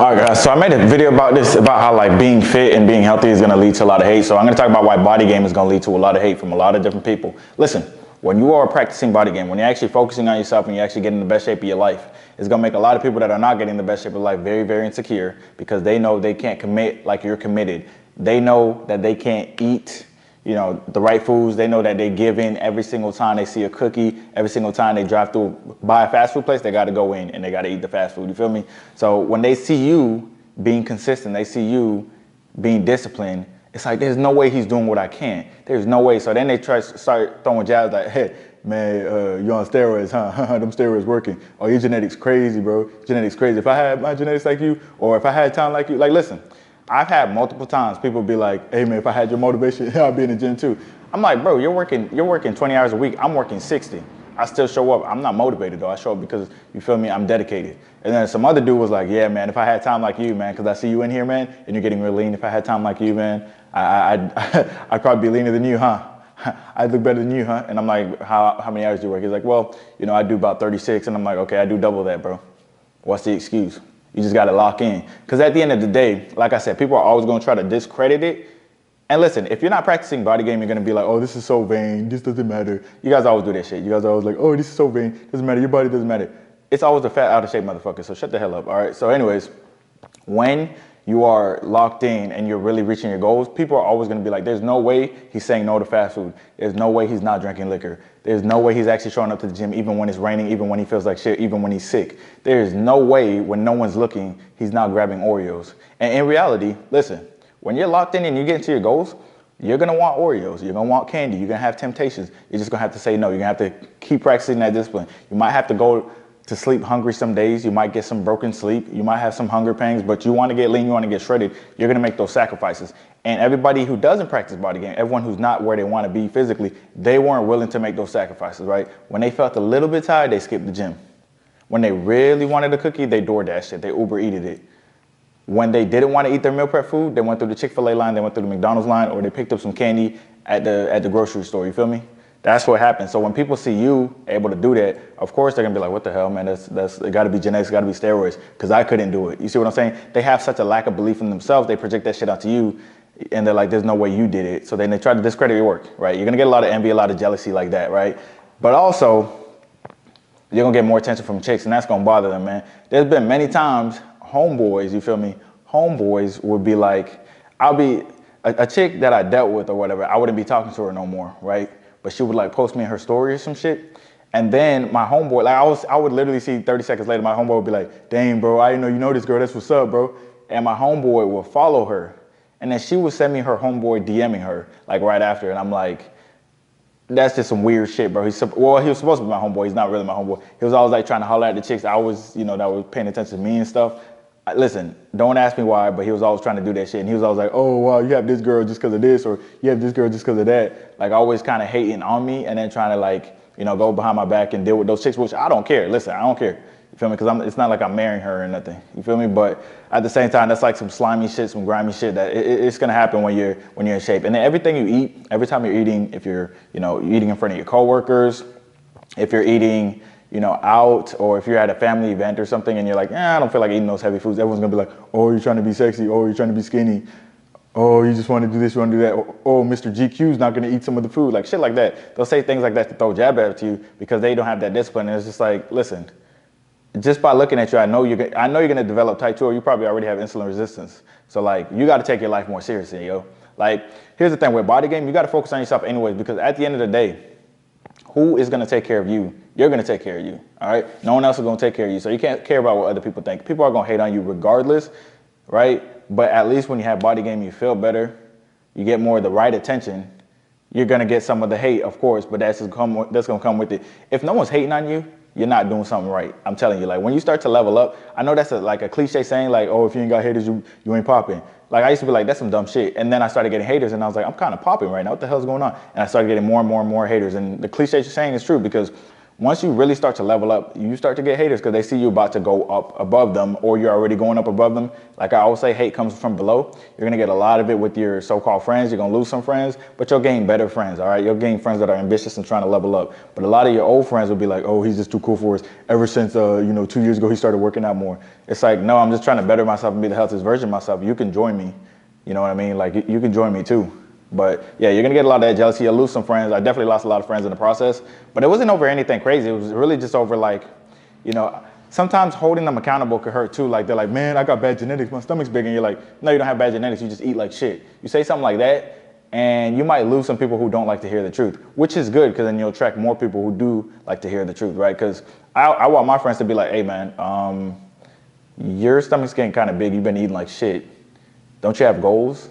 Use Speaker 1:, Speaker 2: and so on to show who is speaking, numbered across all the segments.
Speaker 1: All right, guys. So I made a video about this, about how like being fit and being healthy is going to lead to a lot of hate. So I'm going to talk about why Bodygame is going to lead to a lot of hate from a lot of different people. Listen, when you are practicing Bodygame, when you're actually focusing on yourself and you're actually getting the best shape of your life, it's going to make a lot of people that are not getting the best shape of life very, very insecure because they know they can't commit like you're committed. They know that they can't eat, you know, the right foods. They know that they give in every single time they see a cookie, every single time they drive through, buy a fast food place, they got to go in and they got to eat the fast food. You feel me? So when they see you being consistent, they see you being disciplined, it's like, there's no way he's doing what I can't. There's no way. So then they start throwing jabs like, hey, man, you on steroids, huh? Them steroids working. Oh, your genetics crazy, bro. Genetics crazy. If I had my genetics like you, or if I had time like you, like, listen, I've had multiple times people be like, hey man, if I had your motivation, I'd be in the gym too. I'm like, bro, you're working 20 hours a week. I'm working 60. I still show up. I'm not motivated though. I show up because, you feel me, I'm dedicated. And then some other dude was like, yeah, man, if I had time like you, man, because I see you in here, man, and you're getting real lean. If I had time like you, man, I'd probably be leaner than you, huh? I'd look better than you, huh? And I'm like, how many hours do you work? He's like, well, you know, I do about 36. And I'm like, okay, I do double that, bro. What's the excuse? You just got to lock in. Because at the end of the day, like I said, people are always going to try to discredit it. And listen, if you're not practicing Bodygame, you're going to be like, oh, this is so vain. This doesn't matter. You guys always do that shit. You guys are always like, oh, this is so vain. Doesn't matter. Your body doesn't matter. It's always a fat, out of shape motherfucker. So shut the hell up. All right. So anyways, when you are locked in and you're really reaching your goals, people are always going to be like, there's no way he's saying no to fast food. There's no way he's not drinking liquor. There's no way he's actually showing up to the gym even when it's raining, even when he feels like shit, even when he's sick. There's no way when no one's looking, he's not grabbing Oreos. And in reality, listen, when you're locked in and you get into your goals, you're going to want Oreos. You're going to want candy. You're going to have temptations. You're just going to have to say no. You're going to have to keep practicing that discipline. You might have to go to sleep hungry some days. You might get some broken sleep. You might have some hunger pangs, but you want to get lean, you want to get shredded. You're going to make those sacrifices. And everybody who doesn't practice Bodygame, everyone who's not where they want to be physically, they weren't willing to make those sacrifices, right? When they felt a little bit tired, they skipped the gym. When they really wanted a cookie, they DoorDashed it. They Uber Eated it. When they didn't want to eat their meal prep food, they went through the Chick-fil-A line, they went through the McDonald's line, or they picked up some candy at the grocery store. You feel me? That's what happens. So when people see you able to do that, of course they're gonna be like, what the hell, man? It gotta be genetics, it gotta be steroids, because I couldn't do it. You see what I'm saying? They have such a lack of belief in themselves, they project that shit onto you, and they're like, there's no way you did it. So then they try to discredit your work, right? You're gonna get a lot of envy, a lot of jealousy like that, right? But also, you're gonna get more attention from chicks, and that's gonna bother them, man. There's been many times, homeboys, you feel me? Homeboys would be like, I'll be, a chick that I dealt with or whatever, I wouldn't be talking to her no more, right? But she would like post me in her story or some shit. And then my homeboy, like I would literally see 30 seconds later, my homeboy would be like, dang, bro, I didn't know you know this girl, that's what's up, bro. And my homeboy would follow her. And then she would send me her homeboy DMing her, like right after. And I'm like, that's just some weird shit, bro. He was supposed to be my homeboy. He's not really my homeboy. He was always like trying to holler at the chicks I was, you know, that was paying attention to me and stuff. Listen, don't ask me why, but he was always trying to do that shit. And he was always like, oh, wow, you have this girl just because of this, or you have this girl just because of that. Like always kind of hating on me and then trying to like, you know, go behind my back and deal with those chicks, which I don't care. Listen, I don't care. You feel me? Because it's not like I'm marrying her or nothing. You feel me? But at the same time, that's like some slimy shit, some grimy shit that it's going to happen when you're in shape. And then everything you eat, every time you're eating, if you're, you know, you're eating in front of your coworkers, if you're eating, you know, out, or if you're at a family event or something and you're like, I don't feel like eating those heavy foods, everyone's gonna be like, oh, you're trying to be sexy, oh, you're trying to be skinny, oh, you just want to do this, you want to do that, oh, Mr. GQ's not gonna eat some of the food, like shit like that. They'll say things like that to throw jab at you because they don't have that discipline. And it's just like, listen, just by looking at you, I know you're gonna develop type 2, or you probably already have insulin resistance. So like, you gotta take your life more seriously, yo. Like, here's the thing with Bodygame, you gotta focus on yourself anyways, because at the end of the day, who is gonna take care of you? You're gonna take care of you, all right? No one else is gonna take care of you, so you can't care about what other people think. People are gonna hate on you regardless, right? But at least when you have Bodygame, you feel better, you get more of the right attention. You're gonna get some of the hate, of course, but that's gonna come with it. If no one's hating on you, you're not doing something right. I'm telling you, like when you start to level up, I know that's like a cliche saying, like, oh, if you ain't got haters, you ain't popping. Like I used to be like, that's some dumb shit. And then I started getting haters and I was like, I'm kind of popping right now. What the hell's going on? And I started getting more and more and more haters. And the cliche saying is true, because once you really start to level up, you start to get haters because they see you about to go up above them, or you're already going up above them. Like I always say, hate comes from below. You're going to get a lot of it with your so-called friends. You're going to lose some friends, but you'll gain better friends, all right? You'll gain friends that are ambitious and trying to level up. But a lot of your old friends will be like, oh, he's just too cool for us. Ever since, 2 years ago, he started working out more. It's like, no, I'm just trying to better myself and be the healthiest version of myself. You can join me. You know what I mean? Like, you can join me too. But yeah, you're gonna get a lot of that jealousy. You'll lose some friends. I definitely lost a lot of friends in the process, but it wasn't over anything crazy. It was really just over like, sometimes holding them accountable could hurt too. Like they're like, man, I got bad genetics. My stomach's big. And you're like, no, you don't have bad genetics. You just eat like shit. You say something like that and you might lose some people who don't like to hear the truth, which is good because then you'll attract more people who do like to hear the truth, right? Because I want my friends to be like, hey man, your stomach's getting kind of big. You've been eating like shit. Don't you have goals?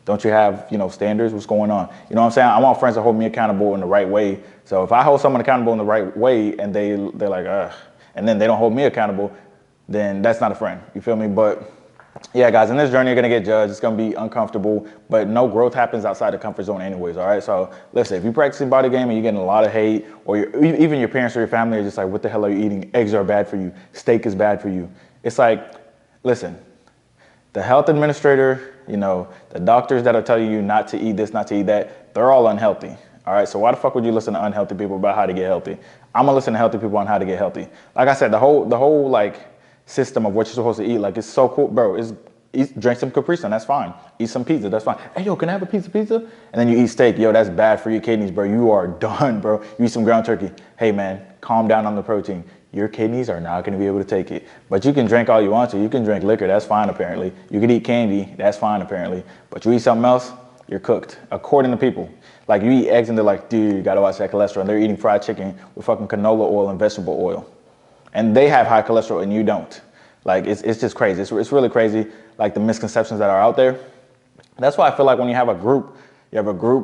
Speaker 1: Don't you have, standards? What's going on? You know what I'm saying? I want friends to hold me accountable in the right way. So if I hold someone accountable in the right way and they're like, ugh, and then they don't hold me accountable, then that's not a friend. You feel me? But yeah, guys, in this journey, you're going to get judged. It's going to be uncomfortable, but no growth happens outside the comfort zone anyways, all right? So listen, if you're practicing body game and you're getting a lot of hate, or even your parents or your family are just like, what the hell are you eating? Eggs are bad for you. Steak is bad for you. It's like, listen, the health administrator, the doctors that are telling you not to eat this, not to eat that, they're all unhealthy. All right, so why the fuck would you listen to unhealthy people about how to get healthy? I'm gonna listen to healthy people on how to get healthy. Like I said, the whole like system of what you're supposed to eat, like it's so cool, bro. Drink some Capri Sun, that's fine. Eat some pizza, that's fine. Hey, yo, can I have a piece of pizza? And then you eat steak, yo, that's bad for your kidneys, bro. You are done, bro. You eat some ground turkey. Hey, man, calm down on the protein. Your kidneys are not going to be able to take it. But you can drink all you want to. You can drink liquor, that's fine apparently. You can eat candy, that's fine apparently. But you eat something else, you're cooked, according to people. Like you eat eggs and they're like, dude, you gotta watch that cholesterol. And they're eating fried chicken with fucking canola oil and vegetable oil. And they have high cholesterol and you don't. Like it's just crazy. It's really crazy, like the misconceptions that are out there. That's why I feel like when you have a group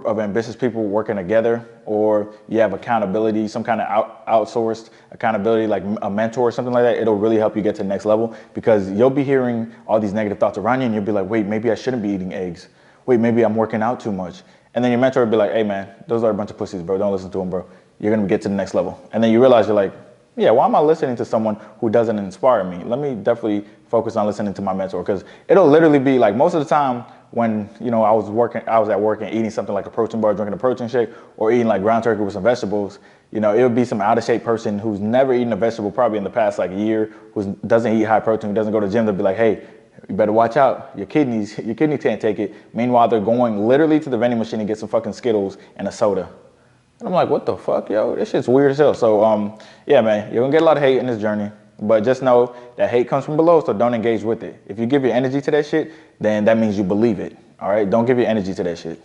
Speaker 1: of ambitious people working together, or you have accountability, some kind of outsourced accountability, like a mentor or something like that, it'll really help you get to the next level, because you'll be hearing all these negative thoughts around you and you'll be like, wait, maybe I shouldn't be eating eggs. Wait, maybe I'm working out too much. And then your mentor will be like, hey man, those are a bunch of pussies, bro. Don't listen to them, bro. You're gonna get to the next level. And then you realize you're like, yeah, why am I listening to someone who doesn't inspire me? Let me definitely focus on listening to my mentor, because it'll literally be like most of the time when, I was at work and eating something like a protein bar, drinking a protein shake, or eating like ground turkey with some vegetables, it would be some out of shape person who's never eaten a vegetable probably in the past like a year, who doesn't eat high protein, who doesn't go to the gym. They'll be like, hey, you better watch out. Your kidneys can't take it. Meanwhile, they're going literally to the vending machine and get some fucking Skittles and a soda. And I'm like, what the fuck, yo? This shit's weird as hell. So, yeah, man, you're gonna get a lot of hate in this journey. But just know that hate comes from below, so don't engage with it. If you give your energy to that shit, then that means you believe it. All right? Don't give your energy to that shit.